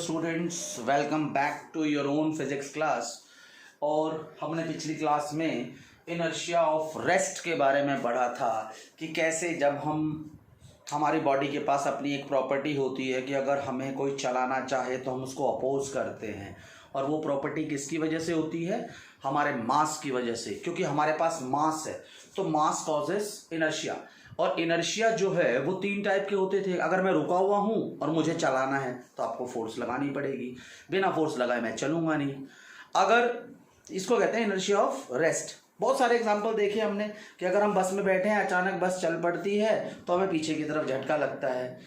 Students, welcome back to your own physics class. और हमने पिछली क्लास में इनर्शिया ऑफ रेस्ट के बारे में पढ़ा था कि कैसे जब हमारी बॉडी के पास अपनी एक प्रॉपर्टी होती है कि अगर हमें कोई चलाना चाहे तो हम उसको अपोज करते हैं। और वो प्रॉपर्टी किसकी वजह से होती है? हमारे मास की वजह से, क्योंकि हमारे पास मास है तो मास कॉजेस इनर्शिया। और इनर्शिया जो है वो तीन टाइप के होते थे। अगर मैं रुका हुआ हूँ और मुझे चलाना है तो आपको फोर्स लगानी पड़ेगी, बिना फोर्स लगाए मैं चलूँगा नहीं। अगर इसको कहते हैं इनर्शिया ऑफ रेस्ट। बहुत सारे एग्जांपल देखे हमने कि अगर हम बस में बैठे हैं, अचानक बस चल पड़ती है तो हमें पीछे की तरफ झटका लगता है।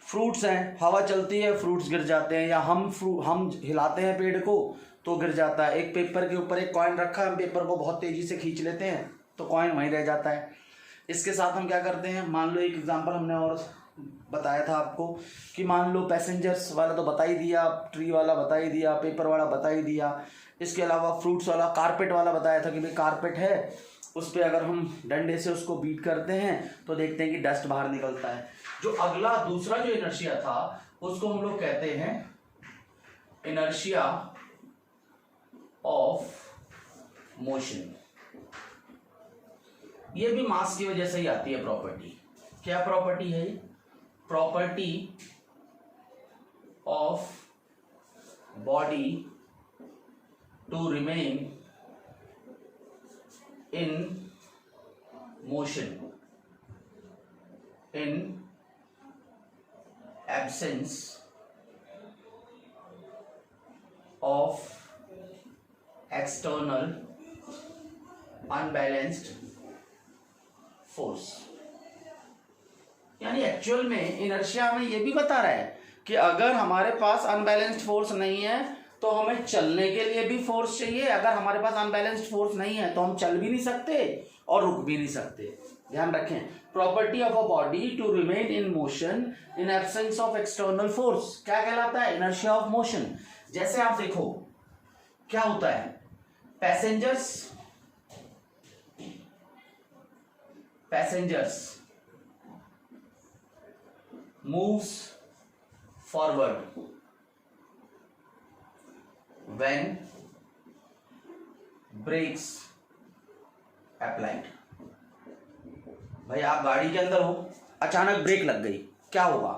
फ्रूट्स हैं, हवा चलती है, फ्रूट्स गिर जाते हैं, या हम हिलाते हैं पेड़ को तो गिर जाता है। एक पेपर के ऊपर एक कॉइन रखा है, हम पेपर को बहुत तेज़ी से खींच लेते हैं तो कॉइन वहीं रह जाता है। इसके साथ हम क्या करते हैं, मान लो एक एग्जांपल हमने और बताया था आपको कि मान लो पैसेंजर्स वाला तो बता ही दिया, ट्री वाला बता ही दिया, पेपर वाला बता ही दिया। इसके अलावा फ्रूट्स वाला, कारपेट वाला बताया था कि भाई कारपेट है, उस पर अगर हम डंडे से उसको बीट करते हैं तो देखते हैं कि डस्ट बाहर निकलता है। जो अगला दूसरा जो इनर्शिया था उसको हम लोग कहते हैं इनर्शिया ऑफ मोशन। ये भी मास की वजह से ही आती है प्रॉपर्टी। क्या प्रॉपर्टी है? Property of body to remain in motion in absence of external unbalanced force. यानी एक्चुअल में इनर्शिया हमें यह भी बता रहा है कि अगर हमारे पास अनबैलेंस्ड फोर्स नहीं है तो हमें चलने के लिए भी फोर्स चाहिए। अगर हमारे पास अनबैलेंस्ड फोर्स नहीं है तो हम चल भी नहीं सकते और रुक भी नहीं सकते। ध्यान रखें, property of a body to remain in motion in absence of external force क्या कहलाता है? Inertia of motion. जैसे आप देखो क्या होता है, passengers moves forward when brakes applied। भाई आप गाड़ी के अंदर हो, अचानक ब्रेक लग गई, क्या होगा?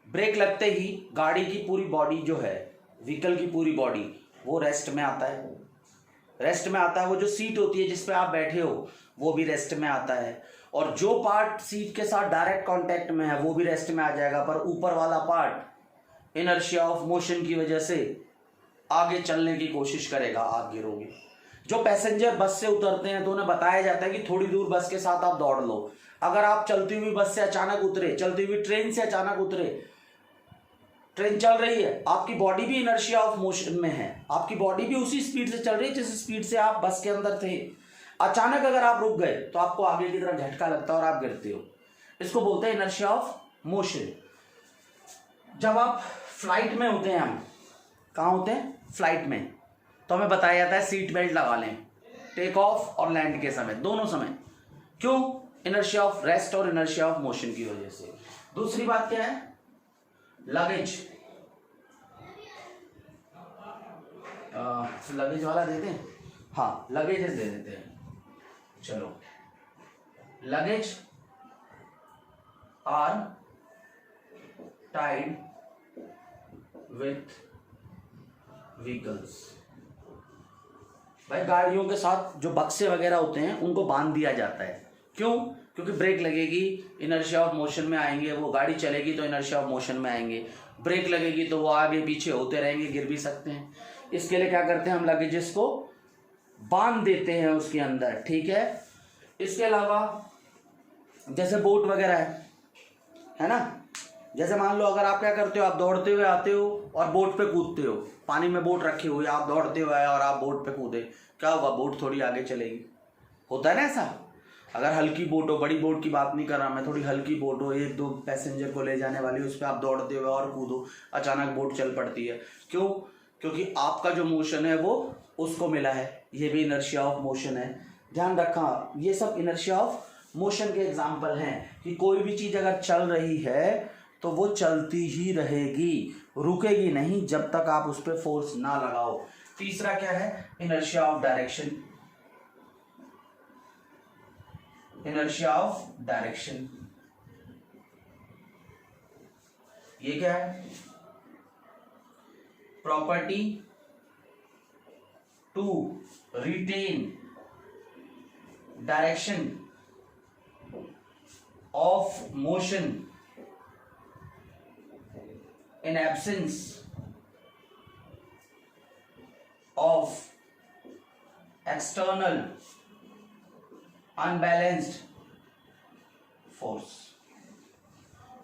ब्रेक लगते ही गाड़ी की पूरी बॉडी जो है, व्हीकल की पूरी बॉडी वो रेस्ट में आता है। रेस्ट में आता है, वो जो सीट होती है जिस पे आप बैठे हो वो भी रेस्ट में आता है, और जो पार्ट सीट के साथ डायरेक्ट कांटेक्ट में है वो भी रेस्ट में आ जाएगा। पर ऊपर वाला पार्ट इनर्शिया ऑफ मोशन की वजह से आगे चलने की कोशिश करेगा, आप गिरोगे। जो पैसेंजर बस से उतरते हैं तो उन्हें बताया जाता है कि थोड़ी दूर बस के साथ आप दौड़ लो। अगर आप चलती हुई बस से अचानक उतरे, चलती हुई ट्रेन से अचानक उतरे, ट्रेन चल रही है, आपकी बॉडी भी इनर्शिया ऑफ मोशन में है, आपकी बॉडी भी उसी स्पीड से चल रही है जिस स्पीड से आप बस के अंदर थे। अचानक अगर आप रुक गए तो आपको आगे की तरफ झटका लगता है और आप गिरते हो। इसको बोलते हैं इनर्शिया ऑफ मोशन। जब आप फ्लाइट में होते हैं, हम कहाँ होते हैं? फ्लाइट में, तो हमें बताया जाता है सीट बेल्ट लगा लें टेक ऑफ और लैंड के समय, दोनों समय। क्यों? इनर्शिया ऑफ रेस्ट और इनर्शिया ऑफ मोशन की वजह से। दूसरी बात क्या है? लगेज। लगेज वाला देते हैं, हाँ लगेजेस दे देते हैं। चलो, luggage are tied with vehicles. भाई गाड़ियों के साथ जो बक्से वगैरह होते हैं उनको बांध दिया जाता है। क्यों? क्योंकि ब्रेक लगेगी, इनर्शिया ऑफ मोशन में आएंगे, वो गाड़ी चलेगी तो इनर्शिया ऑफ मोशन में आएंगे, ब्रेक लगेगी तो वो आगे पीछे होते रहेंगे, गिर भी सकते हैं। इसके लिए क्या करते हैं, हम लगेजेस को बांध देते हैं उसके अंदर, ठीक है। इसके अलावा जैसे बोट वगैरह है ना, जैसे मान लो अगर आप क्या करते हो, आप दौड़ते हुए आते हो और बोट पे कूदते हो, पानी में बोट रखी हुई, आप दौड़ते हुए आए और आप बोट पे कूदे, क्या होगा? बोट थोड़ी आगे चलेगी। होता है ना ऐसा। अगर हल्की बोट हो, बड़ी बोट की बात नहीं कर रहा मैं, थोड़ी हल्की बोट हो, एक दो पैसेंजर को ले जाने वाली, उस पर आप दौड़ते हुए और कूदो, अचानक बोट चल पड़ती है। क्यों? क्योंकि आपका जो मोशन है वो उसको मिला है, ये भी इनर्शिया ऑफ मोशन है। ध्यान रखा, ये सब इनर्शिया ऑफ मोशन के एग्जाम्पल हैं कि कोई भी चीज़ अगर चल रही है तो वो चलती ही रहेगी, रुकेगी नहीं जब तक आप उस पर फोर्स ना लगाओ। तीसरा क्या है? Inertia of direction. Inertia of direction ये क्या है? Property to retain direction of motion in absence of external unbalanced force।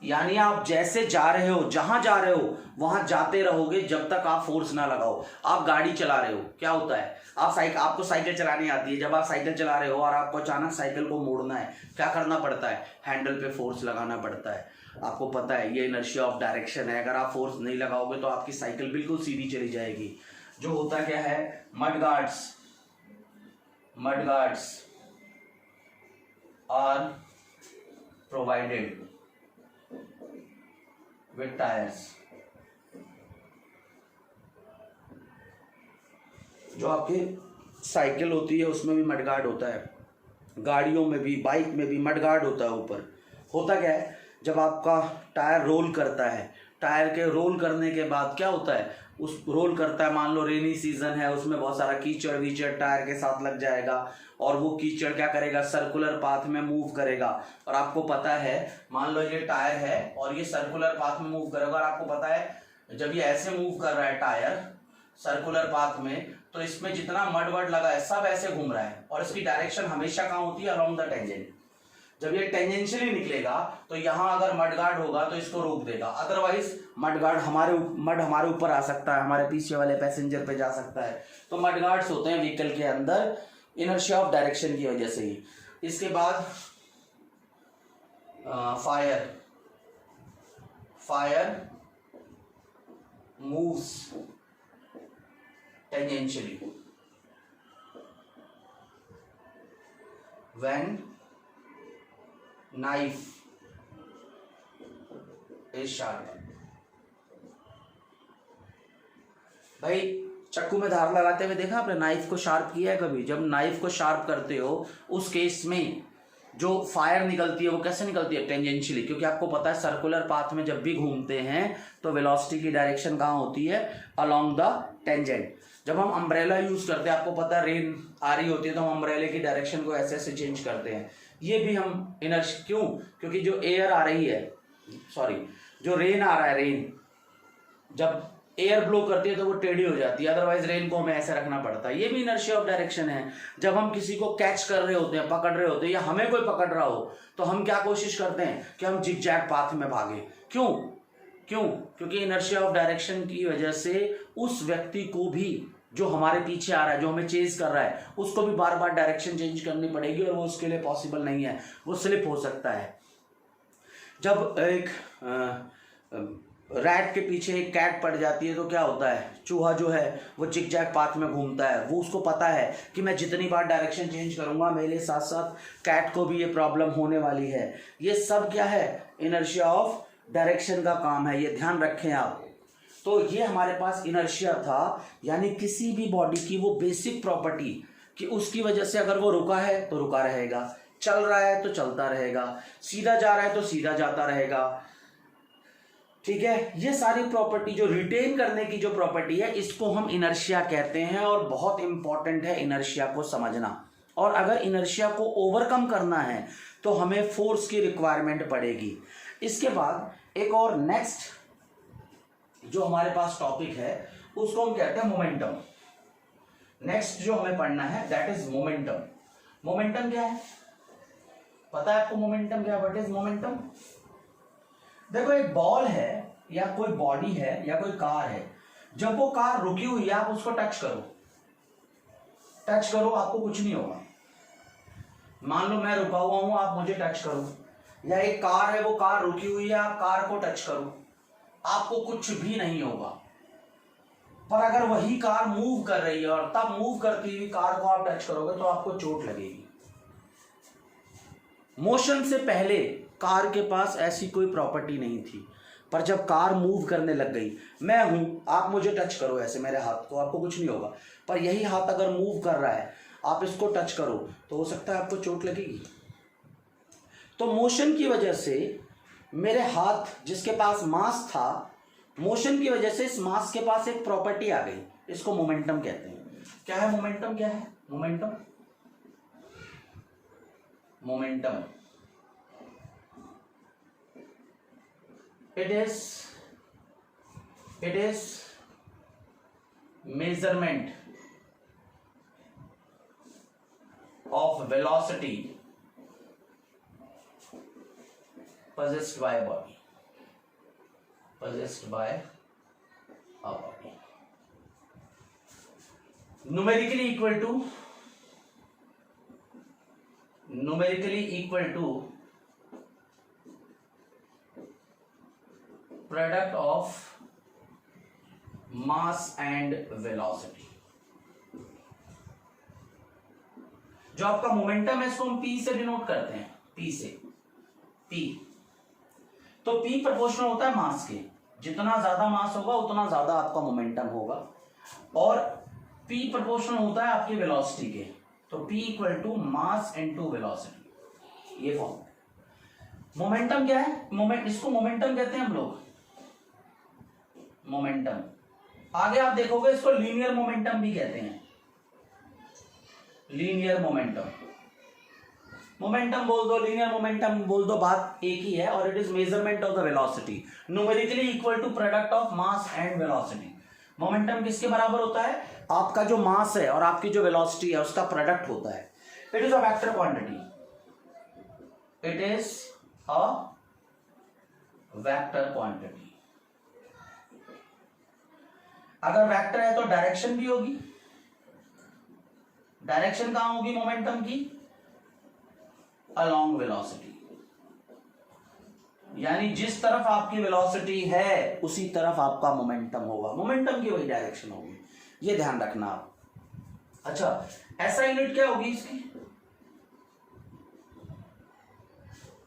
यानी आप जैसे जा रहे हो, जहां जा रहे हो वहां जाते रहोगे जब तक आप फोर्स ना लगाओ। आप गाड़ी चला रहे हो, क्या होता है? आपको साइकिल चलानी आती है। जब आप साइकिल चला रहे हो और आपको अचानक साइकिल को मोड़ना है, क्या करना पड़ता है? हैंडल पे फोर्स लगाना पड़ता है। आपको पता है ये इनर्शिया ऑफ डायरेक्शन है। अगर आप फोर्स नहीं लगाओगे तो आपकी साइकिल बिल्कुल सीधी चली जाएगी। जो होता क्या है? Mud guards are provided with tyres. जो आपकी साइकिल होती है उसमें भी मड गार्ड होता है, गाड़ियों में भी, बाइक में भी मड गार्ड होता है ऊपर। होता क्या है? जब आपका टायर रोल करता है, टायर के रोल करने के बाद क्या होता है? उस रोल करता है, मान लो रेनी सीजन है, उसमें बहुत सारा कीचड़ वीचड़ टायर के साथ लग जाएगा और वो कीचड़ क्या करेगा? सर्कुलर पाथ में मूव करेगा। और आपको पता है, मान लो ये टायर है और ये सर्कुलर पाथ में मूव करेगा और आपको पता है जब ये ऐसे मूव कर रहा है टायर सर्कुलर पाथ में, तो इसमें जितना मड वड लगा है सब ऐसे घूम रहा है और इसकी डायरेक्शन हमेशा कहाँ होती है? Around the tangent. जब ये टेंजेंशियली निकलेगा तो यहां अगर मड गार्ड होगा तो इसको रोक देगा, अदरवाइज मड हमारे ऊपर आ सकता है, हमारे पीछे वाले पैसेंजर पे जा सकता है। तो मड गार्ड्स होते हैं व्हीकल के अंदर इनर्शिया ऑफ डायरेक्शन की वजह से ही। इसके बाद fire moves tangentially when knife is sharp। भाई चाकू में धार लगाते हुए देखा आपने? नाइफ को शार्प किया है कभी? जब नाइफ को शार्प करते हो उस केस में जो फायर निकलती है वो कैसे निकलती है? टेंजेंशियली। क्योंकि आपको पता है सर्कुलर पाथ में जब भी घूमते हैं तो वेलोसिटी की डायरेक्शन कहाँ होती है? Along the tangent. जब हम अम्ब्रेला यूज करते हैं, आपको पता है रेन आ रही होती है तो हम अम्ब्रेले की डायरेक्शन को ऐसे ऐसे चेंज करते हैं। ये भी हम इनर्शिया, क्यों? क्योंकि जो एयर आ रही है, जो रेन आ रहा है, रेन जब एयर ब्लो करती है तो वो टेढ़ी हो जाती है, अदरवाइज रेन को हमें ऐसे रखना पड़ता है। ये भी इनर्शिया ऑफ डायरेक्शन है। जब हम किसी को कैच कर रहे होते हैं, पकड़ रहे होते हैं, या हमें कोई पकड़ रहा हो तो हम क्या कोशिश करते हैं कि हम जिगजैग पाथ में भागे। क्यों? क्योंकि इनर्शिया ऑफ डायरेक्शन की वजह से उस व्यक्ति को भी, जो हमारे पीछे आ रहा है, जो हमें चेज कर रहा है, उसको भी बार बार डायरेक्शन चेंज करनी पड़ेगी और वो उसके लिए पॉसिबल नहीं है, वो स्लिप हो सकता है। जब एक रैट के पीछे एक कैट पड़ जाती है तो क्या होता है? चूहा जो है वो जिगजैग पाथ में घूमता है। वो उसको पता है कि मैं जितनी बार डायरेक्शन चेंज करूंगा मेरे साथ साथ कैट को भी ये प्रॉब्लम होने वाली है। ये सब क्या है? इनर्शिया ऑफ डायरेक्शन का काम है, ये ध्यान रखें आप। तो ये हमारे पास इनर्शिया था, यानी किसी भी बॉडी की वो बेसिक प्रॉपर्टी कि उसकी वजह से अगर वो रुका है तो रुका रहेगा, चल रहा है तो चलता रहेगा, सीधा जा रहा है तो सीधा जाता रहेगा। ठीक है? ये सारी प्रॉपर्टी जो रिटेन करने की जो प्रॉपर्टी है, इसको हम इनर्शिया कहते हैं और बहुत इंपॉर्टेंट है इनर्शिया को समझना। और अगर इनर्शिया को ओवरकम करना है तो हमें फोर्स की रिक्वायरमेंट पड़ेगी। इसके बाद एक और नेक्स्ट जो हमारे पास टॉपिक है उसको हम कहते हैं मोमेंटम। नेक्स्ट जो हमें पढ़ना है दैट इज मोमेंटम। मोमेंटम क्या है? पता है आपको मोमेंटम क्या? What is momentum? देखो, एक बॉल है या कोई बॉडी है या कोई कार है, जब वो कार रुकी हुई है आप उसको टच करो, आपको कुछ नहीं होगा। मान लो मैं रुका हुआ हूं, आप मुझे टच करो, या एक कार है वो कार रुकी हुई है, आप कार को टच करो, आपको कुछ भी नहीं होगा। पर अगर वही कार मूव कर रही है और तब मूव करती हुई कार को आप टच करोगे तो आपको चोट लगेगी। मोशन से पहले कार के पास ऐसी कोई प्रॉपर्टी नहीं थी। पर जब कार मूव करने लग गई, मैं हूँ, आप मुझे टच करो ऐसे मेरे हाथ को, आपको कुछ नहीं होगा, पर यही हाथ अगर मूव कर रहा है, आप इसको टच करो तो हो सकता है आपको चोट लगेगी। तो मोशन की वजह से मेरे हाथ जिसके पास मास था, मोशन की वजह से इस मास के पास एक प्रॉपर्टी आ गई, इसको मोमेंटम कहते हैं। क्या है मोमेंटम? क्या है momentum? Momentum it is measurement of velocity possessed by a body, numerically equal to product of mass and velocity। जो आपका मोमेंटम है इसको हम P से डिनोट करते हैं, P से। P तो P प्रोपोर्शनल होता है मास के, जितना ज्यादा मास होगा उतना ज्यादा आपका मोमेंटम होगा, और P प्रोपोर्शनल होता है आपकी वेलोसिटी के, तो P equal to mass into velocity, ये फॉर्म। मोमेंटम क्या है? इसको मोमेंटम कहते हैं हम लोग, मोमेंटम। आगे आप देखोगे इसको लीनियर मोमेंटम भी कहते हैं, लीनियर मोमेंटम। मोमेंटम बोल दो, लीनियर मोमेंटम बोल दो, बात एक ही है, और it is measurement of the velocity numerically equal to product of mass and velocity. Momentum किसके बराबर होता है? आपका जो मास है और आपकी जो वेलोसिटी है उसका प्रोडक्ट होता है। It is a vector quantity, it is a vector quantity. अगर वेक्टर है तो डायरेक्शन भी होगी, डायरेक्शन कहां होगी मोमेंटम की? अलोंग वेलोसिटी, यानी जिस तरफ आपकी वेलोसिटी है उसी तरफ आपका मोमेंटम होगा, मोमेंटम की वही डायरेक्शन होगी, ये ध्यान रखना आप। अच्छा, ऐसा यूनिट क्या होगी इसकी?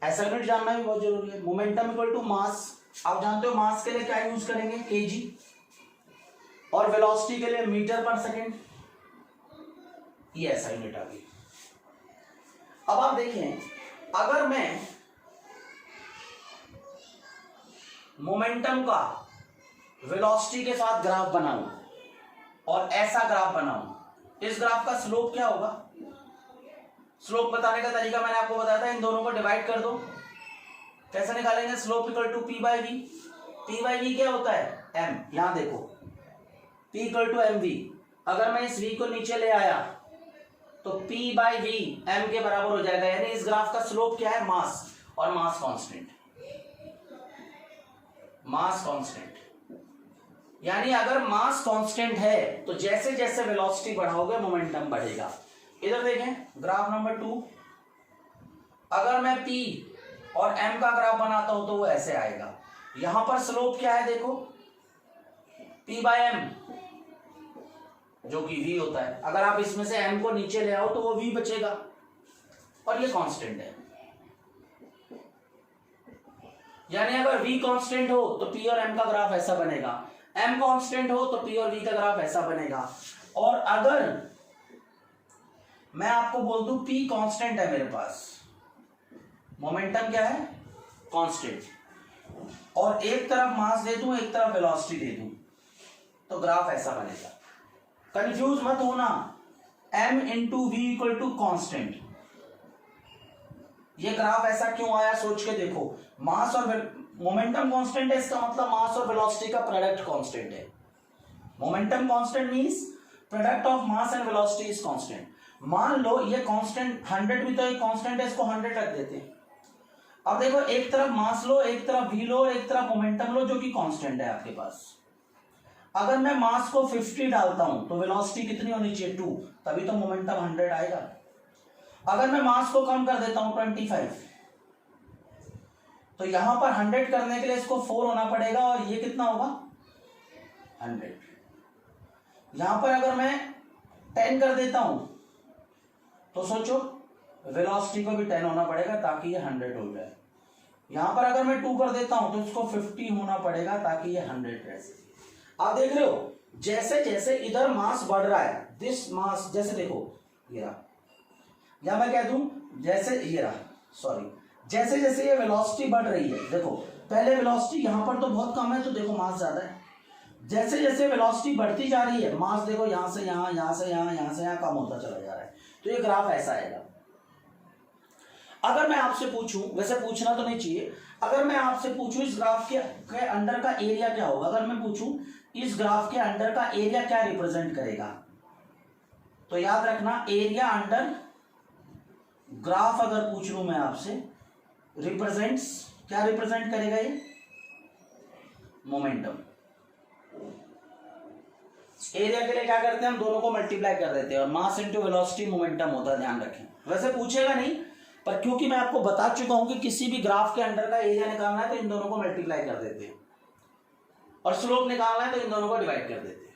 ऐसा यूनिट जानना भी बहुत जरूरी है। मोमेंटम इक्वल टू मास, आप जानते हो मास के लिए क्या यूज करेंगे? केजी, और वेलोसिटी के लिए मीटर पर सेकेंड, ये ऐसा यूनिट आ गई। अब आप देखें, अगर मैं मोमेंटम का वेलोसिटी के साथ ग्राफ बनाऊं और ऐसा ग्राफ बनाऊं, इस ग्राफ का स्लोप क्या होगा? स्लोप बताने का तरीका मैंने आपको बताया था, इन दोनों को डिवाइड कर दो। कैसे निकालेंगे? Slope equal to P by V. P by V क्या होता है? एम। यहां देखो, P equal to M V. अगर मैं इस V को नीचे ले आया तो P बाई वी M के बराबर हो जाएगा, यानी इस ग्राफ का स्लोप क्या है? मास, और मास कांस्टेंट, मास कांस्टेंट। यानी अगर मास कांस्टेंट है तो जैसे जैसे वेलोसिटी बढ़ाओगे मोमेंटम बढ़ेगा। इधर देखें ग्राफ नंबर 2, अगर मैं P और M का ग्राफ बनाता हूं तो वो ऐसे आएगा। यहां पर स्लोप क्या है? देखो, P बाई M जो कि V होता है। अगर आप इसमें से M को नीचे ले आओ तो वो V बचेगा, और ये कांस्टेंट है। यानी अगर V कांस्टेंट हो तो P और M का ग्राफ ऐसा बनेगा, M कांस्टेंट हो तो P और V का ग्राफ ऐसा बनेगा। और अगर मैं आपको बोल दूं P कांस्टेंट है मेरे पास, मोमेंटम क्या है? कांस्टेंट, और एक तरफ मास दे दूं एक तरफ वेलोसिटी दे दूं, तो ग्राफ ऐसा बनेगा। कंफ्यूज मत होना, m into V equal to constant. ये ग्राफ ऐसा क्यों आया सोच के देखो, मास और मोमेंटम कांस्टेंट है, इसका मतलब मास और वेलोसिटी का प्रोडक्ट कांस्टेंट है। Momentum constant means product of mass and velocity is constant. मान लो ये कांस्टेंट 100 भी तो एक कांस्टेंट है, इसको 100 रख देते हैं। अब देखो, एक तरफ मास लो, एक तरफ वी लो, एक तरफ मोमेंटम लो जो कि कांस्टेंट है आपके पास। अगर मैं मास को 50 डालता हूं तो वेलोसिटी कितनी होनी चाहिए? 2, तभी तो मोमेंटम 100 आएगा। अगर मैं मास को कम कर देता हूं 25, तो यहां पर 100 करने के लिए इसको 4 होना पड़ेगा, और ये कितना होगा? 100। यहां पर अगर मैं 10 कर देता हूं तो सोचो वेलोसिटी को भी 10 होना पड़ेगा ताकि ये 100 हो जाए। यहां पर अगर मैं 2 कर देता हूं तो इसको 50 होना पड़ेगा ताकि ये 100 रह सके। आप देख रहे हो जैसे जैसे इधर मास बढ़ रहा है, दिस मास, जैसे देखो ये रहा, या मैं कह दूं जैसे ये रहा, सॉरी, जैसे जैसे ये वेलोसिटी बढ़ रही है, देखो पहले वेलोसिटी यहां पर तो बहुत कम है तो देखो मास ज्यादा है, जैसे जैसे वेलोसिटी बढ़ती जा रही है मास देखो यहां से यहां, यहां से यहां, यहां से यहां कम होता चला जा रहा है। तो ये ग्राफ ऐसा आएगा। अगर मैं आपसे पूछूं, वैसे पूछना तो नहीं चाहिए, अगर मैं आपसे पूछूं इस ग्राफ के अंदर का एरिया क्या होगा, अगर मैं पूछूं इस ग्राफ के अंदर का एरिया क्या रिप्रेजेंट करेगा, तो याद रखना एरिया अंडर ग्राफ अगर पूछ लूं मैं आपसे, रिप्रेजेंट्स, क्या रिप्रेजेंट करेगा ये, मोमेंटम। एरिया के लिए क्या करते हैं हम दोनों को मल्टीप्लाई कर देते हैं और मास इनटू वेलोसिटी मोमेंटम होता है, ध्यान रखें। वैसे पूछेगा नहीं पर क्योंकि मैं आपको बता चुका हूं कि किसी भी ग्राफ के अंदर का एरिया निकालना है तो इन दोनों को मल्टीप्लाई कर देते हैं और स्लोप निकालना है तो इन दोनों को डिवाइड कर देते हैं।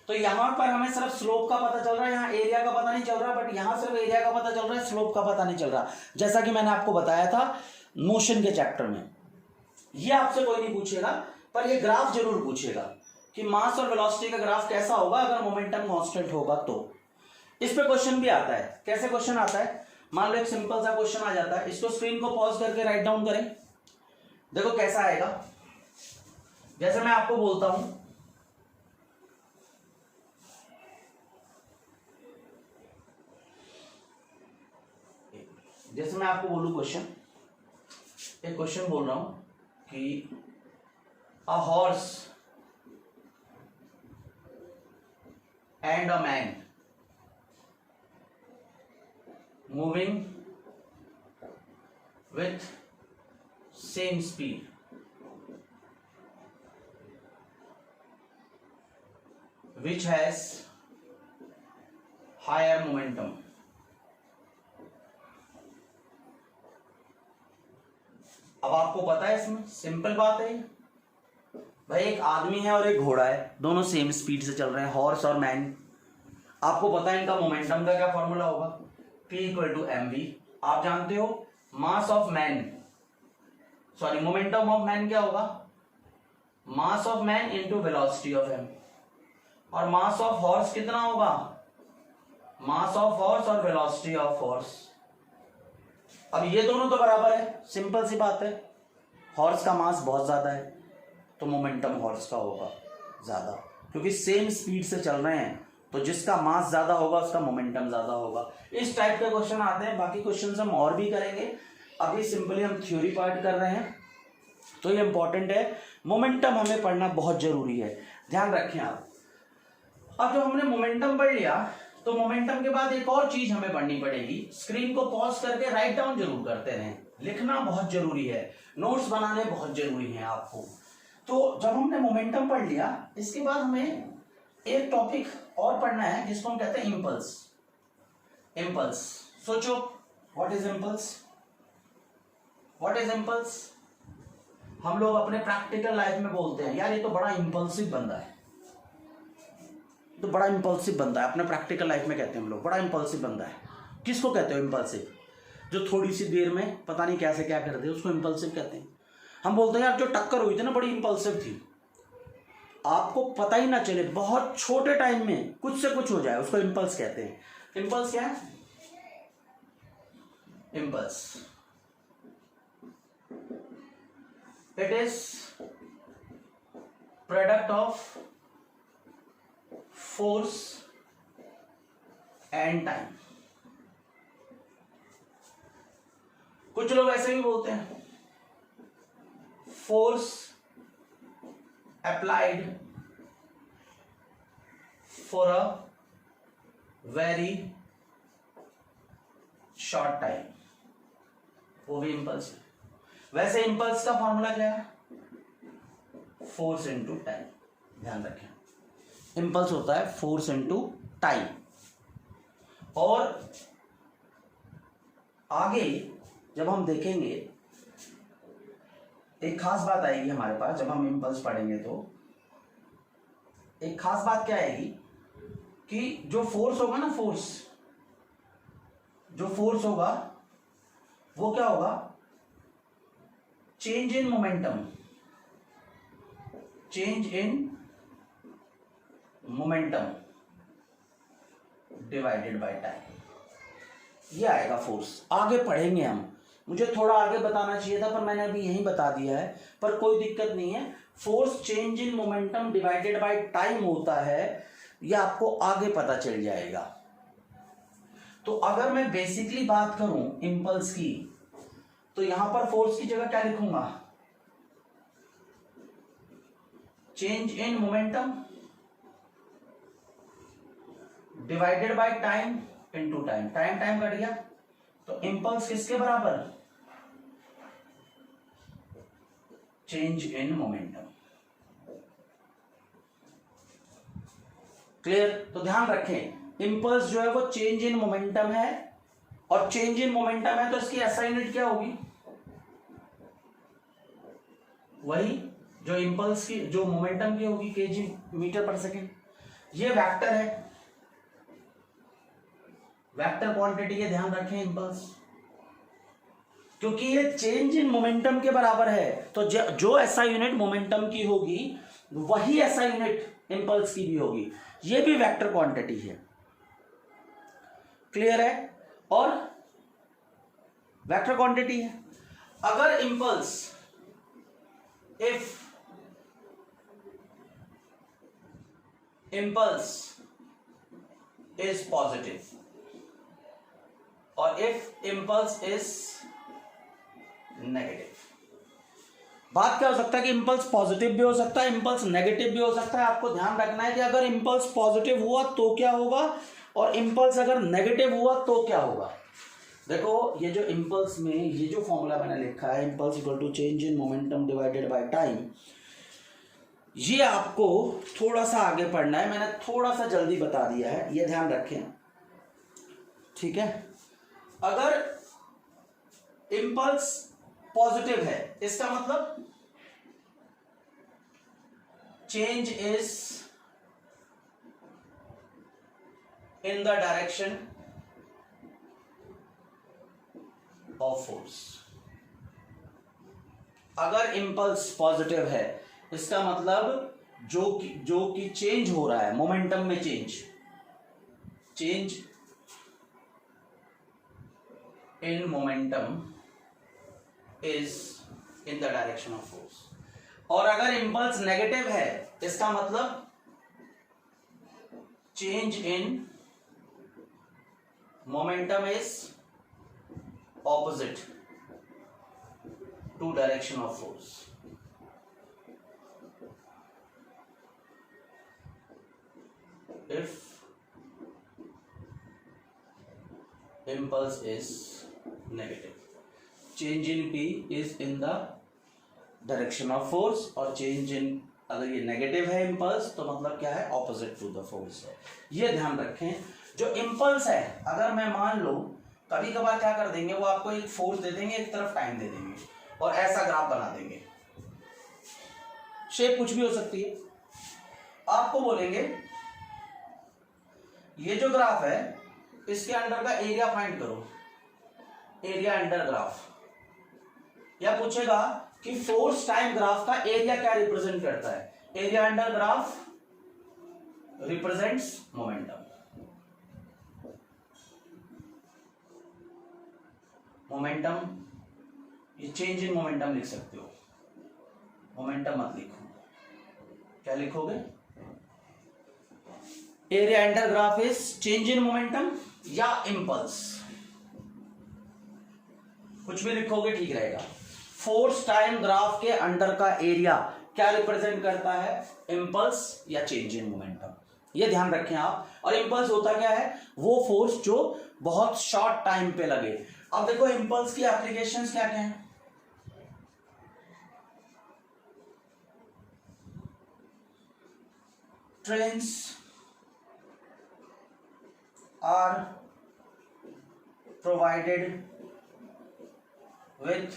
तो यहां पर हमें सिर्फ स्लोप का पता चल रहा है, यहाँ एरिया का पता नहीं चल रहा, बट यहां सिर्फ एरिया का पता चल रहा है, स्लोप का पता नहीं चल रहा, जैसा कि मैंने आपको बताया था मोशन के चैप्टर में। ये आपसे कोई नहीं पूछेगा पर ये ग्राफ जरूर पूछेगा कि मास और वेलोसिटी का ग्राफ कैसा होगा अगर मोमेंटम कांस्टेंट होगा। तो इस पे क्वेश्चन भी आता है। कैसे क्वेश्चन आता है, मान लो एक सिंपल सा क्वेश्चन आ जाता है, इसको स्क्रीन को पॉज करके राइट डाउन करें, देखो कैसा आएगा। जैसे मैं आपको बोलता हूं जैसे मैं आपको बोलूं क्वेश्चन, एक क्वेश्चन बोल रहा हूं कि a horse and a man moving with same speed, which has higher momentum। अब आपको पता है इसमें सिंपल बात है भाई, एक आदमी है और एक घोड़ा है, दोनों सेम स्पीड से चल रहे हैं, हॉर्स और मैन। आपको पता है इनका मोमेंटम का क्या फॉर्मूला होगा, P equal to M V. आप जानते हो mass of man, sorry momentum of man क्या होगा, mass of man into velocity of M, और मास ऑफ हॉर्स कितना होगा, मास ऑफ हॉर्स और वेलोसिटी ऑफ हॉर्स। अब ये दोनों तो बराबर है, सिंपल सी बात है, हॉर्स का मास बहुत ज्यादा है तो मोमेंटम हॉर्स का होगा ज्यादा, क्योंकि सेम स्पीड से चल रहे हैं तो जिसका मास ज्यादा होगा उसका मोमेंटम ज्यादा होगा। इस टाइप के क्वेश्चन आते हैं, बाकी क्वेश्चन हम और भी करेंगे, अभी सिंपली हम थ्योरी पार्ट कर रहे हैं तो ये इंपॉर्टेंट है, मोमेंटम हमें पढ़ना बहुत जरूरी है, ध्यान रखें आप। अब जब हमने मोमेंटम पढ़ लिया तो मोमेंटम के बाद एक और चीज हमें पढ़नी पड़ेगी, स्क्रीन को पॉज करके राइट डाउन जरूर करते रहें, लिखना बहुत जरूरी है, नोट्स बनाने बहुत जरूरी है आपको। तो जब हमने मोमेंटम पढ़ लिया इसके बाद हमें एक टॉपिक और पढ़ना है जिसको हम कहते हैं इंपल्स। इंपल्स, सोचो what is impulse, what is impulse. हम लोग अपने प्रैक्टिकल लाइफ में बोलते हैं यार ये तो बड़ा इंपल्सिव बंदा है, तो बड़ा इंपल्सिव बंदा है, अपने प्रैक्टिकल लाइफ में कहते हैं हम लोग बड़ा इंपल्सिव बंदा है। किसको कहते हो इंपल्सिव, जो थोड़ी सी देर में पता नहीं कैसे क्या कर दे उसको इंपल्सिव कहते हैं। हम बोलते हैं यार जो टक्कर हुई थी ना बड़ी इंपल्सिव थी, आपको पता ही ना चले बहुत छोटे टाइम में कुछ से कुछ हो जाए, उसको इंपल्स कहते हैं। इंपल्स क्या है, impulse it is product of force and time. कुछ लोग ऐसे भी बोलते हैं force applied for a very short time, वो भी इंपल्स है। वैसे इंपल्स का फॉर्मूला क्या है, फोर्स इंटू टाइम, ध्यान रखें इंपल्स होता है फोर्स इंटू टाइम। और आगे जब हम देखेंगे एक खास बात आएगी हमारे पास, जब हम इंपल्स पढ़ेंगे तो एक खास बात क्या आएगी कि जो फोर्स होगा ना, फोर्स जो फोर्स होगा वो क्या होगा, change in momentum, change in momentum divided by time, ये आएगा फोर्स। आगे पढ़ेंगे हम, मुझे थोड़ा आगे बताना चाहिए था पर मैंने अभी यहीं बता दिया है, पर कोई दिक्कत नहीं है। Force change in momentum divided by time होता है, ये आपको आगे पता चल जाएगा। तो अगर मैं बेसिकली बात करूं इंपल्स की, तो यहां पर फोर्स की जगह क्या लिखूंगा, change in momentum divided by time into time, time time cut गया तो इंपल्स किसके बराबर, चेंज इन मोमेंटम। क्लियर? तो ध्यान रखें इंपल्स जो है वो चेंज इन मोमेंटम है, और चेंज इन मोमेंटम है तो इसकी एसआई यूनिट क्या होगी, वही जो इंपल्स की जो मोमेंटम की होगी, केजी मीटर पर सेकेंड। ये वेक्टर है, वेक्टर क्वांटिटी है, ध्यान रखें इंपल्स, क्योंकि ये चेंज इन मोमेंटम के बराबर है, तो जो एसआई यूनिट मोमेंटम की होगी वही एसआई यूनिट इंपल्स की भी होगी। ये भी वेक्टर क्वांटिटी है। क्लियर है? और वेक्टर क्वांटिटी है। अगर impulse if impulse is positive और if impulse is negative, बात क्या हो सकता है कि इंपल्स पॉजिटिव भी हो सकता है, इंपल्स नेगेटिव भी हो सकता है। आपको ध्यान रखना है कि अगर इंपल्स पॉजिटिव हुआ तो क्या होगा और इंपल्स अगर नेगेटिव हुआ तो क्या होगा। देखो ये जो इंपल्स में ये जो फॉर्मूला मैंने लिखा है, impulse equal to change in momentum divided by time, ये आपको थोड़ा सा आगे पढ़ना है, मैंने थोड़ा सा जल्दी बता दिया है, ये ध्यान रखें। ठीक है, अगर इंपल्स पॉजिटिव है इसका मतलब change is in the direction of force. अगर इंपल्स पॉजिटिव है इसका मतलब जो कि चेंज हो रहा है मोमेंटम में, change in momentum is in the direction of force. और अगर इंपल्स नेगेटिव है इसका मतलब change in momentum is opposite to direction of force. If impulse is negative, change in P is in the direction of force, और change in अगर ये negative है impulse तो मतलब क्या है, ऑपोजिट टू द फोर्स है। ये ध्यान रखें। जो इंपल्स है अगर मैं मान लो कभी कभार क्या कर देंगे, वो आपको एक फोर्स दे देंगे, एक तरफ टाइम दे देंगे और ऐसा ग्राफ बना देंगे, शेप कुछ भी हो सकती है। आपको बोलेंगे ये जो ग्राफ है इसके अंडर का एरिया फाइंड करो, एरिया अंडर ग्राफ, या पूछेगा कि फोर्स टाइम ग्राफ का एरिया क्या रिप्रेजेंट करता है। Area under graph represents momentum, momentum ये चेंज इन मोमेंटम लिख सकते हो, मोमेंटम मत लिखो, क्या लिखोगे, area under graph is change in momentum या इंपल्स, कुछ भी लिखोगे ठीक रहेगा। फोर्स टाइम ग्राफ के अंडर का एरिया क्या रिप्रेजेंट करता है, इंपल्स या चेंज इन मोमेंटम, ये ध्यान रखें आप। और इंपल्स होता क्या है, वो फोर्स जो बहुत शॉर्ट टाइम पे लगे। अब देखो इंपल्स की एप्लीकेशंस क्या क्या हैं, trains are provided with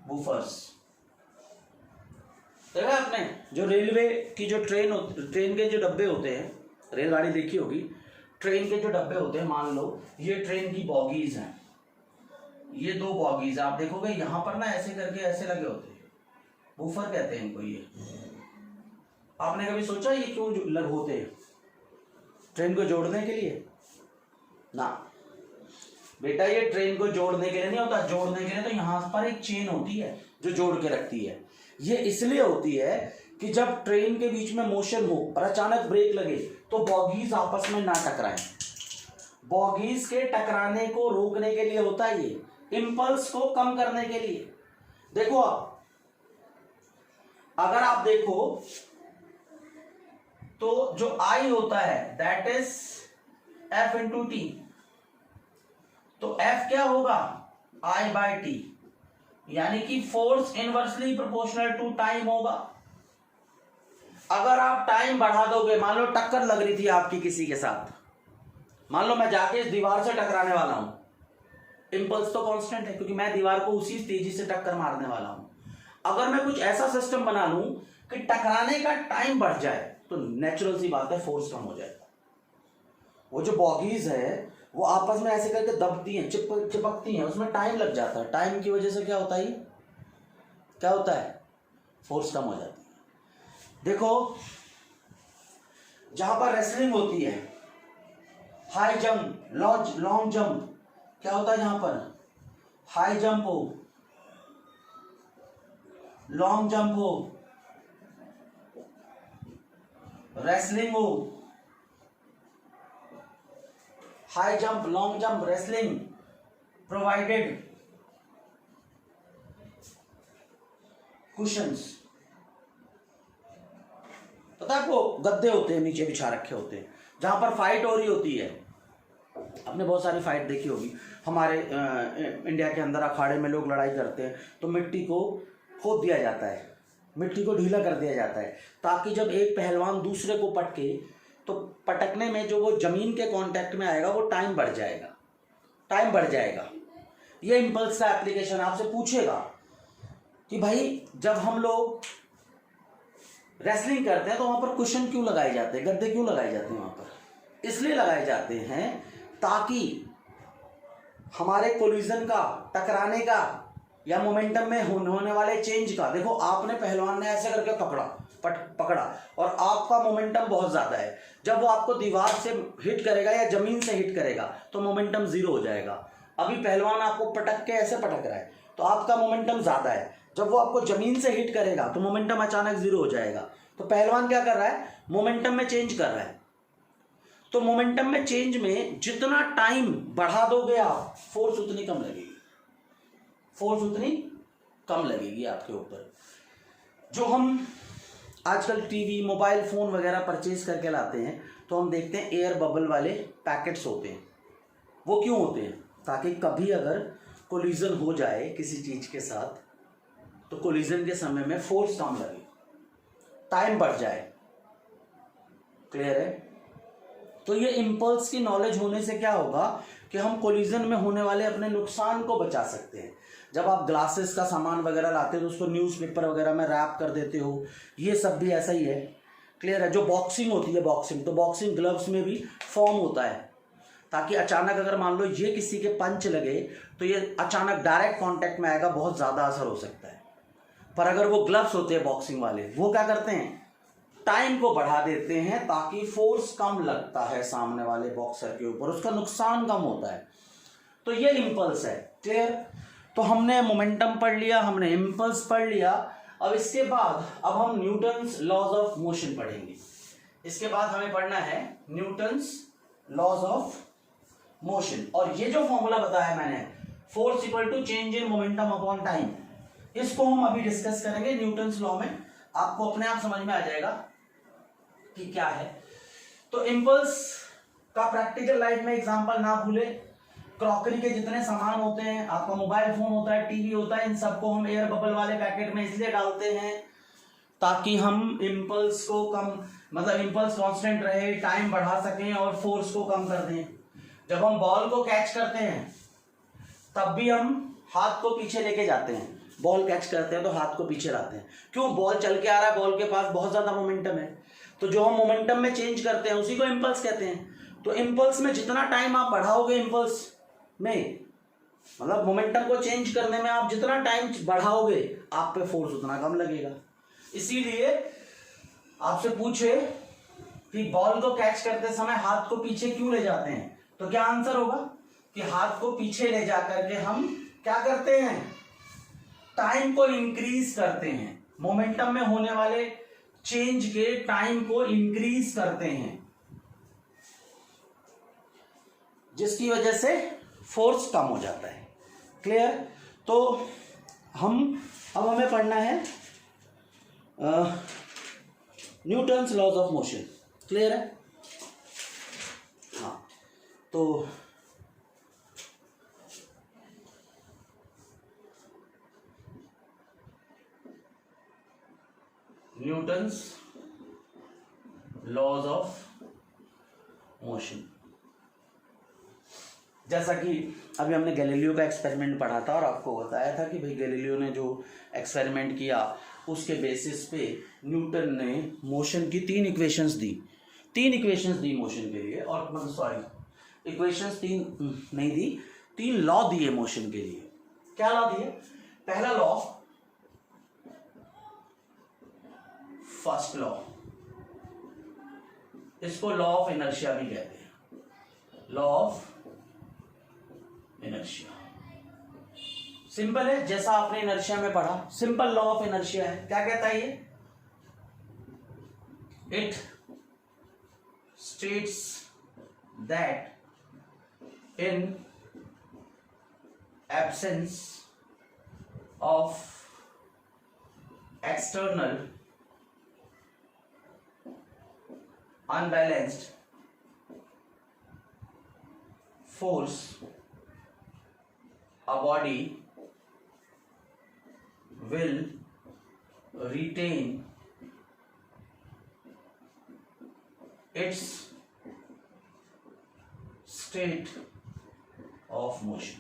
woofers। देखा आपने जो रेलवे की जो ट्रेन के जो डब्बे होते हैं, रेलगाड़ी देखी होगी, ट्रेन के जो डब्बे होते हैं, मान लो ये ट्रेन की बॉगीज हैं, ये दो बॉगीज आप देखोगे यहाँ पर ना ऐसे करके ऐसे लगे होते हैं, बूफर कहते हैं इनको। ये आपने कभी सोचा ये क्यों लग होते हैं? ट्रेन को जोड़ने के लिए ना बेटा, ये ट्रेन को जोड़ने के लिए नहीं होता। जोड़ने के लिए तो यहाँ पर एक चेन होती है जो जोड़ के रखती है। ये इसलिए होती है कि जब ट्रेन के बीच में मोशन हो और अचानक ब्रेक लगे तो बॉगीज आपस में ना टकराएं। बॉगीज के टकराने को रोकने के लिए होता है ये, इंपल्स को कम करने के लिए। देखो अगर आप देखो तो जो आई होता है that is F into T. तो एफ क्या होगा? आई बाय टी, यानी कि force inversely proportional to time होगा। अगर आप टाइम बढ़ा दोगे, मान लो टक्कर लग रही थी आपकी किसी के साथ, मान लो मैं जाके इस दीवार से टकराने वाला हूं, इंपल्स तो कांस्टेंट है क्योंकि मैं दीवार को उसी तेजी से टक्कर मारने वाला हूं। अगर मैं कुछ ऐसा सिस्टम बना लूं कि टकराने का टाइम बढ़ जाए तो नेचुरल सी बात है फोर्स कम हो जाएगा। वो जो बॉगीज है वो आपस में ऐसे करके दबती हैं, चिपकती हैं, उसमें टाइम लग जाता है। टाइम की वजह से क्या होता है? क्या होता है? फोर्स कम हो जाती है। देखो जहां पर रेसलिंग होती है, हाई जंप, लॉन्ग जंप, क्या होता है? जहां पर हाई जंप हो, लॉन्ग जंप हो, रेसलिंग हो, high jump, long jump, wrestling, provided cushions. पता है आपको, गद्दे होते हैं नीचे बिछा रखे होते हैं जहां पर फाइट हो रही होती है। आपने बहुत सारी फाइट देखी होगी। हमारे इंडिया के अंदर अखाड़े में लोग लड़ाई करते हैं तो मिट्टी को खोद दिया जाता है, मिट्टी को ढीला कर दिया जाता है ताकि जब एक पहलवान दूसरे को पटके तो पटकने में जो वो जमीन के कांटेक्ट में आएगा वो टाइम बढ़ जाएगा, टाइम बढ़ जाएगा। ये इंपल्स का एप्लीकेशन आपसे पूछेगा कि भाई जब हम लोग रेसलिंग करते हैं तो वहां पर कुशन क्यों लगाए जाते हैं, गद्दे क्यों लगाए जाते हैं? वहां पर इसलिए लगाए जाते हैं ताकि हमारे कोलिजन का, टकराने का या मोमेंटम में होने वाले चेंज का। देखो आपने, पहलवान ने ऐसे करके पकड़ा और आपका मोमेंटम बहुत ज्यादा है, जब वो आपको दीवार से हिट करेगा या जमीन से हिट करेगा तो मोमेंटम जीरो हो जाएगा। अभी पहलवान आपको पटक के ऐसे पटक रहा है तो आपका मोमेंटम ज्यादा है, जब वो आपको जमीन से हिट करेगा तो मोमेंटम अचानक जीरो हो जाएगा। तो पहलवान क्या कर रहा है? मोमेंटम में चेंज कर रहा है। तो मोमेंटम में चेंज में जितना टाइम बढ़ा दोगे आप, फोर्स उतनी कम लगेगी, फोर्स उतनी कम लगेगी आपके ऊपर। जो हम आजकल टीवी, मोबाइल फोन वगैरह परचेज करके लाते हैं तो हम देखते हैं एयर बबल वाले पैकेट्स होते हैं। वो क्यों होते हैं? ताकि कभी अगर कोलिजन हो जाए किसी चीज के साथ तो कोलिजन के समय में फोर्स कम लगे, टाइम बढ़ जाए। क्लियर है? तो ये इंपल्स की नॉलेज होने से क्या होगा कि हम कोलिजन में होने वाले अपने नुकसान को बचा सकते हैं। जब आप ग्लासेस का सामान वगैरह लाते हो तो उसको न्यूज़पेपर वगैरह में रैप कर देते हो, ये सब भी ऐसा ही है। क्लियर है? जो बॉक्सिंग होती है, बॉक्सिंग, तो बॉक्सिंग ग्लव्स में भी फॉर्म होता है ताकि अचानक अगर मान लो ये किसी के पंच लगे तो ये अचानक डायरेक्ट कांटेक्ट में आएगा, बहुत ज़्यादा असर हो सकता है। पर अगर वो ग्लव्स होते हैं बॉक्सिंग वाले, वो क्या करते हैं? टाइम को बढ़ा देते हैं ताकि फोर्स कम लगता है सामने वाले बॉक्सर के ऊपर, उसका नुकसान कम होता है। तो ये इंपल्स है। क्लियर? तो हमने मोमेंटम पढ़ लिया, हमने इंपल्स पढ़ लिया। अब इसके बाद अब हम न्यूटन्स लॉज ऑफ मोशन पढ़ेंगे। इसके बाद हमें पढ़ना है न्यूटन्स लॉज ऑफ मोशन। और ये जो फॉर्मूला बताया मैंने, force equal to change in momentum upon time, इसको हम अभी डिस्कस करेंगे न्यूटन्स लॉ में। आपको अपने आप समझ में आ जाएगा कि क्या है। तो इंपल्स का प्रैक्टिकल लाइफ में एग्जांपल ना भूले। क्रॉकरी के जितने सामान होते हैं, आपका मोबाइल फोन होता है, टीवी होता है, इन सबको हम एयर बबल वाले पैकेट में इसलिए डालते हैं ताकि हम इंपल्स को कम, मतलब इंपल्स कांस्टेंट रहे, टाइम बढ़ा सकें और फोर्स को कम कर दें। जब हम बॉल को कैच करते हैं तब भी हम हाथ को पीछे लेके जाते हैं। बॉल कैच करते हैं तो हाथ को पीछे लाते हैं। क्यों? बॉल चल के आ रहा है, बॉल के पास बहुत ज्यादा मोमेंटम है, तो जो हम मोमेंटम में चेंज करते हैं उसी को इंपल्स कहते हैं। तो इंपल्स में जितना टाइम आप बढ़ाओगे इंपल्स में, मतलब मोमेंटम को चेंज करने में आप जितना टाइम बढ़ाओगे आप पे फोर्स उतना कम लगेगा। इसीलिए आपसे पूछे कि बॉल को कैच करते समय हाथ को पीछे क्यों ले जाते हैं, तो क्या आंसर होगा कि हाथ को पीछे ले जाकर के हम क्या करते हैं, टाइम को इंक्रीज करते हैं, मोमेंटम में होने वाले चेंज के टाइम को इंक्रीज करते हैं, जिसकी वजह से फोर्स कम हो जाता है। क्लियर? तो अब हमें पढ़ना है Newton's laws of motion. Clear है? हाँ, तो न्यूटन्स लॉज ऑफ मोशन, जैसा कि अभी हमने गैलीलियो का एक्सपेरिमेंट पढ़ा था और आपको बताया था कि भाई गैलीलियो ने जो एक्सपेरिमेंट किया उसके बेसिस पे न्यूटन ने मोशन की तीन इक्वेशंस दी मोशन के लिए, और मतलब सॉरी इक्वेशंस तीन नहीं दी, तीन लॉ दिए मोशन के लिए। क्या लॉ दिए? पहला लॉ, फर्स्ट लॉ, इसको लॉ ऑफ इनर्शिया भी कहते हैं, लॉ ऑफ इनर्शिया। सिंपल है, जैसा आपने इनर्शिया में पढ़ा, सिंपल लॉ ऑफ इनर्शिया है। क्या कहता है ये? It states that in absence of external unbalanced force, a body will retain its state of motion.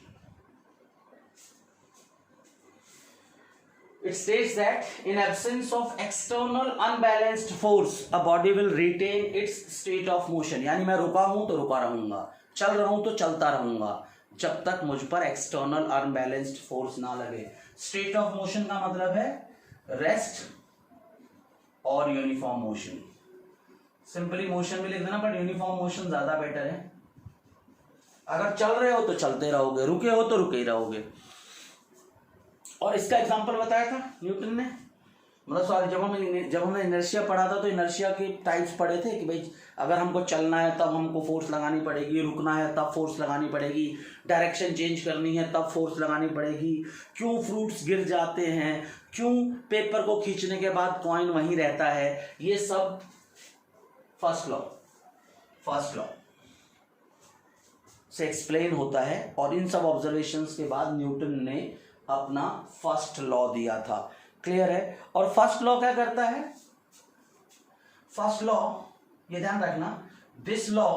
It states that in absence of external unbalanced force, a body will retain its state of motion. यानी मैं रुका हूं तो रुका रहूंगा, चल रहा हूं तो चलता रहूंगा, जब तक मुझ पर एक्सटर्नल अनबैलेंस्ड फोर्स ना लगे। स्टेट ऑफ मोशन का मतलब है रेस्ट और यूनिफॉर्म मोशन। सिंपली मोशन भी लिख देना, बट यूनिफॉर्म मोशन ज्यादा बेटर है। अगर चल रहे हो तो चलते रहोगे, रुके हो तो रुके ही रहोगे। और इसका एग्जांपल बताया था न्यूटन ने, मतलब सॉरी जब हमने इनर्शिया पढ़ा था तो इनर्शिया के टाइप्स पढ़े थे कि भाई अगर हमको चलना है तब हमको फोर्स लगानी पड़ेगी, रुकना है तब फोर्स लगानी पड़ेगी, डायरेक्शन चेंज करनी है तब फोर्स लगानी पड़ेगी, क्यों फ्रूट्स गिर जाते हैं, क्यों पेपर को खींचने के बाद कॉइन वहीं रहता है, ये सब फर्स्ट लॉ से एक्सप्लेन होता है। और इन सब ऑब्जर्वेशंस के बाद न्यूटन ने अपना फर्स्ट लॉ दिया था। क्लियर है? और फर्स्ट लॉ क्या करता है? फर्स्ट लॉ, ये ध्यान रखना, this law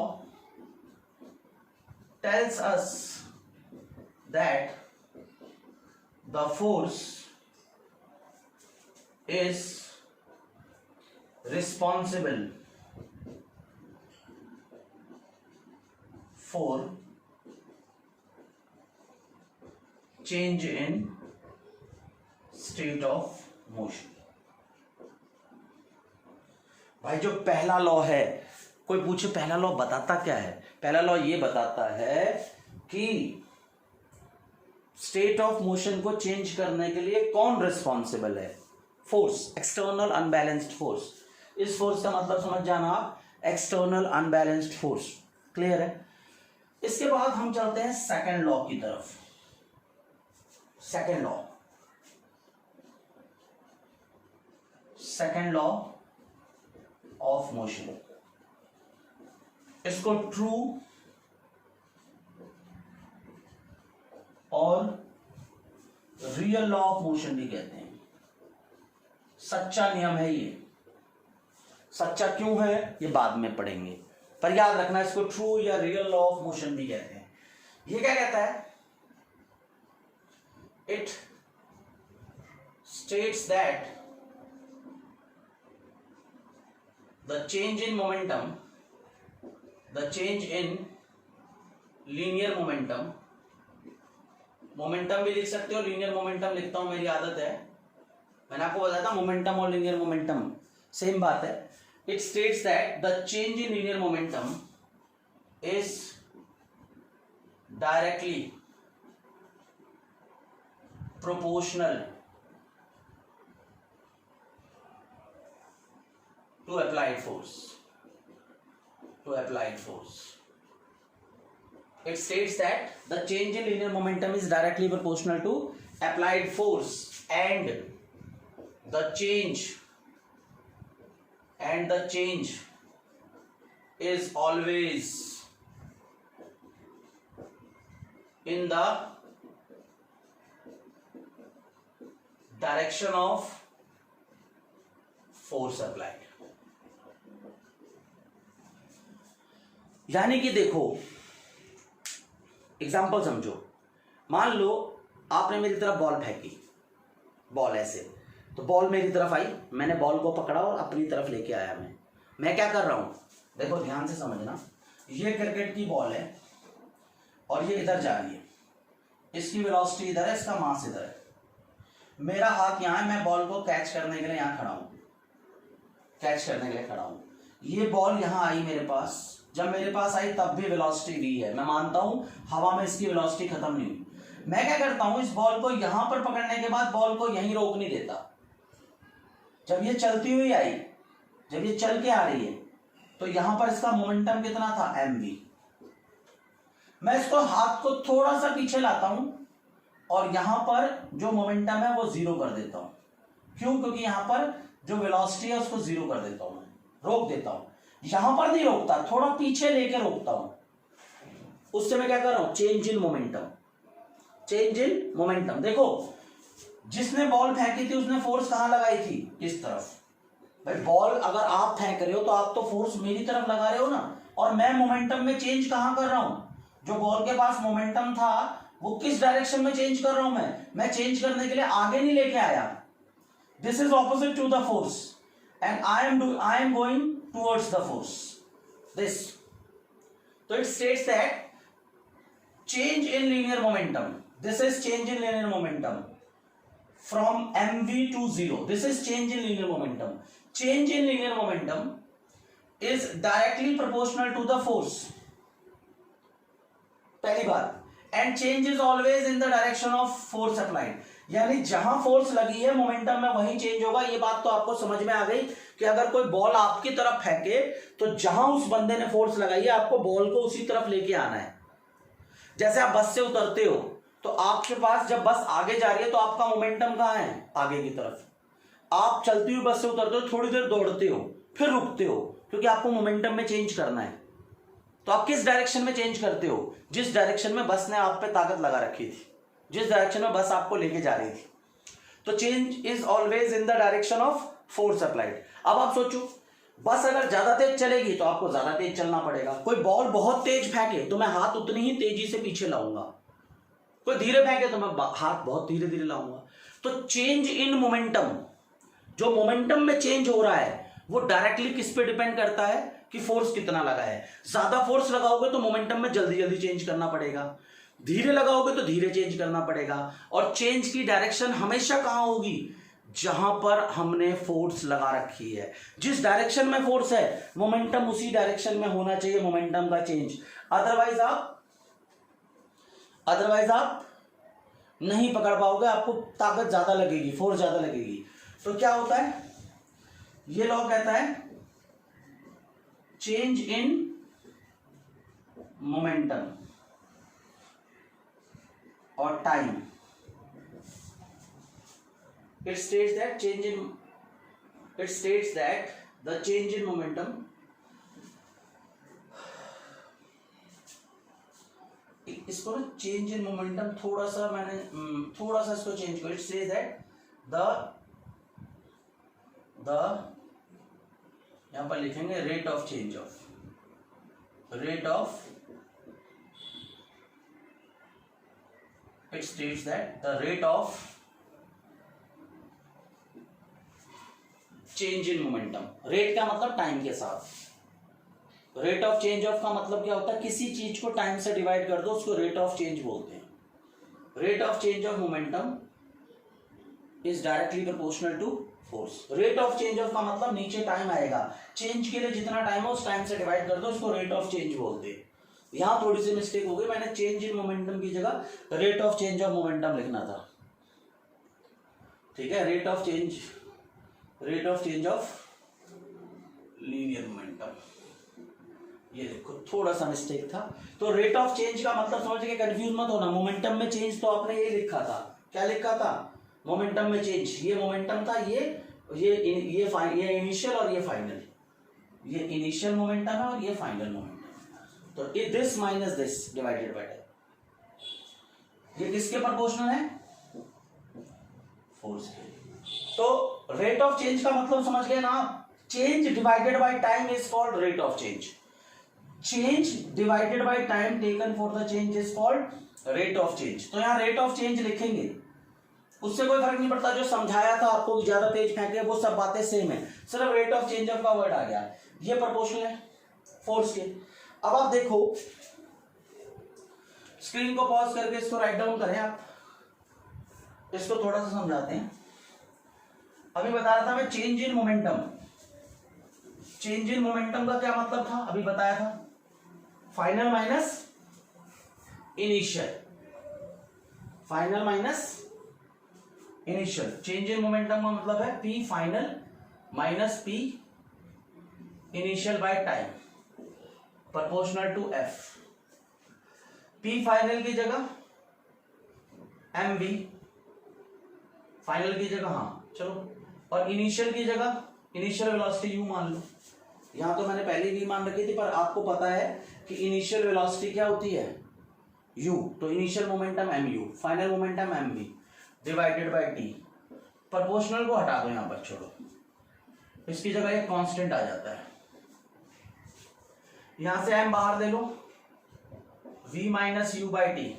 tells us that the force is responsible for change in state of motion। भाई जो पहला लॉ है, कोई पूछे पहला लॉ बताता क्या है? पहला लॉ ये बताता है कि स्टेट ऑफ मोशन को चेंज करने के लिए कौन रिस्पॉन्सिबल है? Force, external unbalanced force. इस फोर्स का मतलब समझ जाना आप, एक्सटर्नल अनबैलेंस्ड फोर्स। क्लियर है? इसके बाद हम चलते हैं सेकंड लॉ की तरफ। सेकंड लॉ ऑफ मोशन, इसको ट्रू और रियल लॉ ऑफ मोशन भी कहते हैं। सच्चा नियम है ये। सच्चा क्यों है ये बाद में पढ़ेंगे, पर याद रखना इसको ट्रू या रियल लॉ ऑफ मोशन भी कहते हैं। ये क्या कहता है? It states that the change in momentum, the change in linear momentum momentum भी लिख सकते हो, लीनियर मोमेंटम लिखता हूं, मेरी आदत है। मैंने आपको बताया था मोमेंटम और लीनियर मोमेंटम सेम बात है। It states that the change in linear momentum is directly proportional to applied force. It states that the change in linear momentum is directly proportional to applied force, and the change is always in the direction of force applied. यानी कि देखो, example समझो। मान लो आपने मेरी तरफ ball फेंकी, ball ऐसे, तो बॉल मेरी तरफ आई, मैंने बॉल को पकड़ा और अपनी तरफ लेके आया। मैं क्या कर रहा हूं, देखो ध्यान से समझना। ये क्रिकेट की बॉल है और ये इधर जा रही है, इसकी वेलोसिटी इधर है, इसका मास इधर है, मेरा हाथ यहाँ है, मैं बॉल को कैच करने के लिए यहाँ खड़ा हूं, ये बॉल यहाँ आई मेरे पास, जब मेरे पास आई तब भी वेलोसिटी v है, मैं मानता हूं हवा में इसकी वेलोसिटी खत्म नहीं हुई। मैं क्या करता हूं, इस बॉल को यहां पर पकड़ने के बाद बॉल को यहीं रोक नहीं देता। जब ये चलती हुई आई, जब ये चल के आ रही है, तो यहां पर इसका मोमेंटम कितना था, mv। मैं इसको हाथ को थोड़ा सा पीछे लाता हूं और यहां पर जो मोमेंटम है वो जीरो कर देता हूं। क्यों? क्योंकि यहां पर जो वेलोसिटी है उसको जीरो कर देता हूं, रोक देता हूं। यहां पर नहीं रोकता, थोड़ा पीछे लेके रोकता हूं। उससे मैं क्या कर रहा हूं, चेंज इन मोमेंटम। देखो, जिसने बॉल फेंकी थी उसने फोर्स कहां लगाई थी, इस तरफ। भाई बॉल अगर आप फेंक रहे हो तो आप तो फोर्स मेरी तरफ लगा रहे हो ना, और मैं मोमेंटम में चेंज कहां कर रहा हूं, जो बॉल के पास मोमेंटम था वो किस डायरेक्शन में चेंज कर रहा हूं, मैं चेंज करने के लिए आगे नहीं लेके आया। This is opposite to the force and I am going towards the force, this. So it states that change in linear momentum, this is change in linear momentum from mv to 0, this is change in linear momentum. Change in linear momentum is directly proportional to the force, पहली बात, and change is always in the direction of force applied, यानी जहां force लगी है momentum में वहीं change होगा। ये बात तो आपको समझ में आ गई कि अगर कोई बॉल आपकी तरफ फेंके तो जहां उस बंदे ने फोर्स लगाई है आपको बॉल को उसी तरफ लेके आना है। जैसे आप बस से उतरते हो तो आपके पास जब बस आगे जा रही है तो आपका मोमेंटम कहां है, आगे की तरफ। आप चलती हुई बस से उतरते हो, थोड़ी देर दौड़ते हो, फिर रुकते हो, क्योंकि आपको मोमेंटम में चेंज करना है। तो आप किस डायरेक्शन में चेंज करते हो, जिस डायरेक्शन में बस ने आप पे ताकत लगा रखी थी, जिस डायरेक्शन में बस आपको लेके जा रही थी। तो change is always in the direction of force applied. अब आप सोचो, बस अगर ज्यादा तेज चलेगी तो आपको ज्यादा तेज चलना पड़ेगा। कोई बॉल बहुत तेज फेंके तो मैं हाथ उतनी ही तेजी से पीछे लाऊंगा, कोई धीरे फेंके तो मैं हाथ बहुत धीरे धीरे लाऊंगा। तो चेंज इन मोमेंटम, जो मोमेंटम में चेंज हो रहा है वो डायरेक्टली किस पे डिपेंड करता है कि फोर्स कितना लगा है। ज्यादा फोर्स लगाओगे तो मोमेंटम में जल्दी जल्दी चेंज करना पड़ेगा, धीरे लगाओगे तो धीरे चेंज करना पड़ेगा। और चेंज की डायरेक्शन हमेशा कहां होगी, जहां पर हमने फोर्स लगा रखी है। जिस डायरेक्शन में फोर्स है मोमेंटम उसी डायरेक्शन में होना चाहिए, मोमेंटम का चेंज। अदरवाइज आप नहीं पकड़ पाओगे, आपको ताकत ज्यादा लगेगी, फोर्स ज्यादा लगेगी। तो क्या होता है, ये लॉ कहता है चेंज इन मोमेंटम और time. It states that the change in momentum इसको ना चेंज इन मोमेंटम थोड़ा सा इसको चेंज करो। इट सेज दैट यहां पर लिखेंगे rate of it states that the rate of change in momentum, rate का मतलब टाइम के साथ, रेट ऑफ चेंज ऑफ का मतलब क्या होता है, किसी चीज को टाइम से डिवाइड कर दो उसको रेट ऑफ चेंज बोलते हैं। Rate of change of momentum is directly proportional to force. Rate of change of का मतलब नीचे टाइम आएगा, चेंज के लिए जितना टाइम हो उस टाइम से डिवाइड कर दो, उसको रेट ऑफ चेंज बोलते हैं। यहां थोड़ी सी मिस्टेक हो गई, मैंने चेंज इन मोमेंटम की जगह rate of change of momentum लिखना था। ठीक है, rate of change of linear momentum, ये देखो थोड़ा सा मिस्टेक था। तो रेट ऑफ चेंज का मतलब समझ के कंफ्यूज मत होना। मोमेंटम में चेंज तो आपने ये लिखा था, क्या लिखा था? मोमेंटम में चेंज। ये मोमेंटम था, ये इनिशियल और ये फाइनल। ये इनिशियल मोमेंटम है और ये फाइनल मोमेंटम। तो this minus this divided by time, ये किसके प्रोपोर्शनल है? फोर्स के। तो रेट ऑफ चेंज का मतलब समझ गए ना आप? Change divided by time is called rate of change. Change divided by time taken for the change is called rate of change. तो यहां रेट ऑफ चेंज लिखेंगे, उससे कोई फर्क नहीं पड़ता। जो समझाया था आपको ज्यादा तेज फेंके, वो सब बातें सेम है, सिर्फ रेट ऑफ चेंज ऑफ का वर्ड आ गया। ये प्रोपोर्शनल है फोर्स के। अब आप देखो, स्क्रीन को पॉज करके इसको राइट डाउन करें आप, इसको थोड़ा सा समझाते हैं। अभी बता रहा था मैं change in momentum. Change in momentum का क्या मतलब था अभी बताया था? Final minus initial, final minus initial. Change in momentum का मतलब है P final minus P initial by time proportional to F. P final की जगह एम वी, फाइनल की जगह, हाँ चलो, और इनिशियल की जगह इनिशियल वेलोसिटी यू मान लो। यहां तो मैंने पहले भी मान रखी थी, पर आपको पता है कि इनिशियल वेलोसिटी क्या होती है? यू। तो initial momentum M U, final momentum M V divided by T. Proportional को हटा दो, यहां पर छोड़ो, इसकी जगह एक कांस्टेंट आ जाता है। यहां से एम बाहर ले लो, v minus U by T,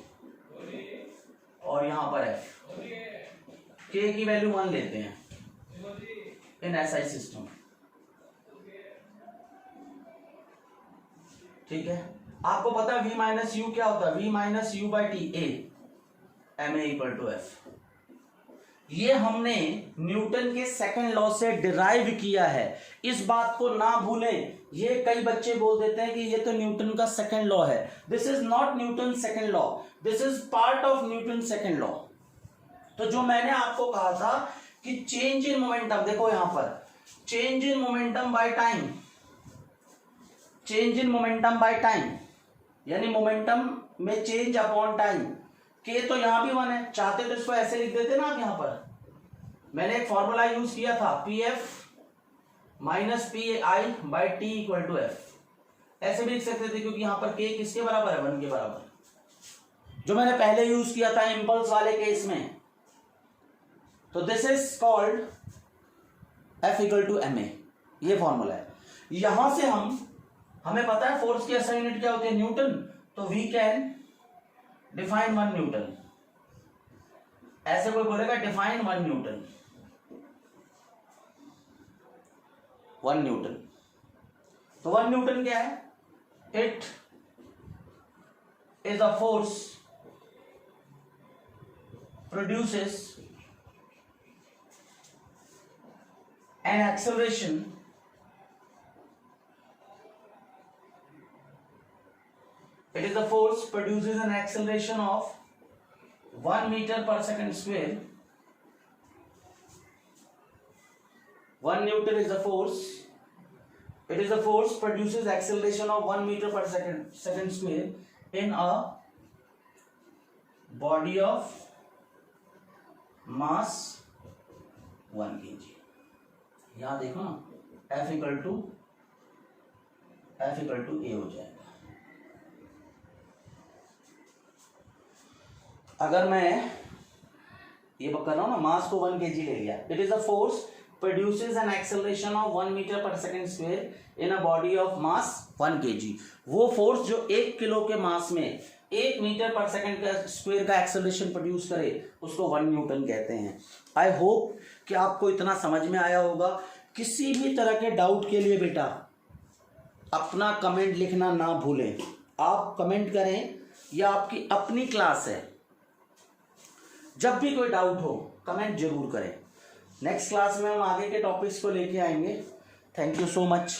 और यहां पर एफ। k की वैल्यू 1 लेते हैं इन एसआई सिस्टम। ठीक है, आपको पता है v माइनस यू क्या होता है? v minus U by T A, M A equal to F. ये हमने न्यूटन के सेकंड लॉ से डिराइव किया है, इस बात को ना भूलें। ये कई बच्चे बोल देते हैं कि ये तो न्यूटन का सेकंड लॉ है। This is not Newton second law, this is part of Newton second law. तो जो मैंने आपको कहा था कि चेंज इन मोमेंटम, देखो यहां पर change in momentum by time, change in momentum by time यानी मोमेंटम में चेंज अपॉन टाइम। के तो यहां भी 1 है, चाहते तो इसको ऐसे लिख देते ना आप। यहां पर मैंने एक फॉर्मूला यूज किया था, P F minus P I by T equal to F. ऐसे भी लिख सकते थे, क्योंकि यहां पर के किसके बराबर है? 1 के बराबर, जो मैंने पहले यूज किया था इंपल्स वाले केस में। तो this is called F equal to M A, ये फॉर्मूला है। यहां से हमें पता है फोर्स की एसआई यूनिट क्या होती है? न्यूटन। तो वी कैन डिफाइन 1 न्यूटन। ऐसे कोई बोलेगा डिफाइन 1 न्यूटन, 1 न्यूटन। तो 1 न्यूटन क्या है? It is a force produces an acceleration it is a force produces an acceleration of 1 meter per second square. 1 Newton is a force, it is a force produces acceleration of 1 meter per second square in a body of mass 1 kg. यहां देखो ना, F equal to ए हो जाएगा। अगर मैं ये कर रहा हूं ना, मास को 1 kg ले लिया, it is a force produces an acceleration of 1 metre per second square in a body of mass 1 kg। वो फोर्स जो 1 किलो के मास में 1 मीटर पर सेकेंड का स्क्वायर का एक्सेलरेशन प्रोड्यूस करे, उसको 1 न्यूटन कहते हैं। आई होप कि आपको इतना समझ में आया होगा। किसी भी तरह के डाउट के लिए बेटा अपना कमेंट लिखना ना भूलें। आप कमेंट करें, यह आपकी अपनी क्लास है, जब भी कोई डाउट हो कमेंट जरूर करें। नेक्स्ट क्लास में हम आगे के टॉपिक्स को लेके आएंगे। Thank you so much.